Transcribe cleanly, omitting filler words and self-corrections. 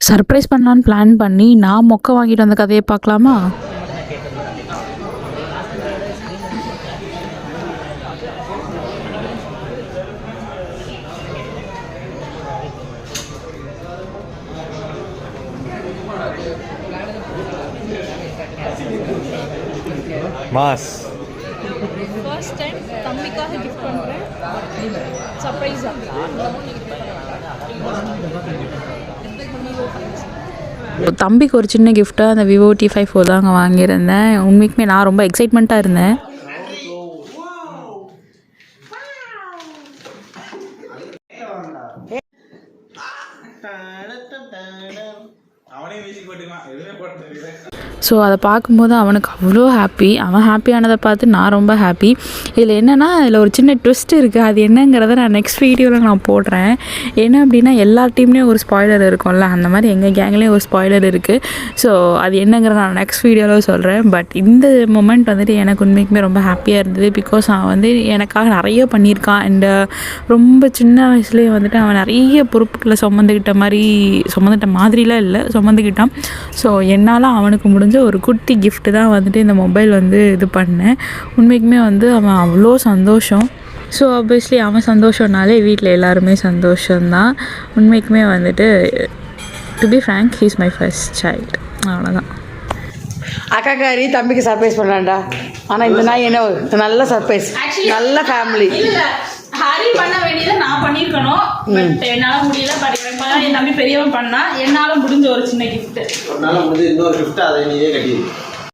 Surprise பண்ணலான்னு plan பண்ணி நான் மொக்கை வாங்கிட்டு வந்த கதையை பார்க்கலாமா? மாஸ் ஃபர்ஸ்ட் டைம் தம்பிக்காக கிஃப்ட் பண்ணுறேன். சர்ப்ரைஸா தம்பிக்கு ஒரு சின்ன கிஃப்ட்டாக அந்த விவோ T5 Pro தாங்க வாங்கியிருந்தேன். உண்மைக்குமே நான் ரொம்ப எக்ஸைட்மெண்ட்டாக இருந்தேன். ஸோ அதை பார்க்கும்போது அவனுக்கு அவ்வளோ ஹாப்பி. அவன் ஹாப்பியானதை பார்த்து நான் ரொம்ப ஹாப்பி. இதில் என்னென்னா இதில் ஒரு சின்ன ட்விஸ்ட் இருக்குது. அது என்னங்கிறத நான் நெக்ஸ்ட் வீடியோவில் நான் போடுறேன். என்ன அப்படின்னா எல்லா டீம்லேயும் ஒரு ஸ்பாய்லர் இருக்கும்ல, அந்த மாதிரி எங்கள் கேங்லேயும் ஒரு ஸ்பாய்லர் இருக்குது. ஸோ அது என்னங்கிறத நான் நெக்ஸ்ட் வீடியோவில் சொல்கிறேன். பட் இந்த மொமெண்ட் வந்துட்டு எனக்கு உண்மைக்குமே ரொம்ப ஹாப்பியாக இருந்தது. பிகாஸ் அவன் வந்து எனக்காக நிறைய பண்ணியிருக்கான். அண்ட் ரொம்ப சின்ன வயசுலேயே வந்துட்டு அவன் நிறைய பொறுப்புகளை சுமந்துட்ட மாதிரிலாம் இல்லை, சுமந்துக்கிட்டான். ஸோ என்னால் அவனுக்கு முடிஞ்ச ஒரு குட்டி கிஃப்ட்டு தான் வந்துட்டு இந்த மொபைல் வந்து இது பண்ணேன். உண்மைக்குமே வந்து அவன் அவ்வளோ சந்தோஷம். ஸோ ஆப்வியஸ்லி அவன் சந்தோஷம்னாலே வீட்டில் எல்லாருமே சந்தோஷம்தான். உண்மைக்குமே வந்துட்டு to be frank he is my first child. அவ்வளோதான். அக்காக்காரி தம்பிக்கு சர்ப்ரைஸ் பண்ணலாம்டா. ஆனால் இந்த நாய் என்ன நல்ல சர்ப்ரைஸ், நல்ல ஃபேமிலி. ஹரி பண்ண வேண்டியதை நான் பண்ணியிருக்கணும், பட் என்னால் முடியல. பட் எனக்கு என் தம்பி பெரியவன் பண்ணா, என்னால் முடிஞ்ச ஒரு சின்ன கிஃப்ட். ஒரு நாள் முடிஞ்சு இன்னொரு கிஃப்ட் அதை நீயே கட்டி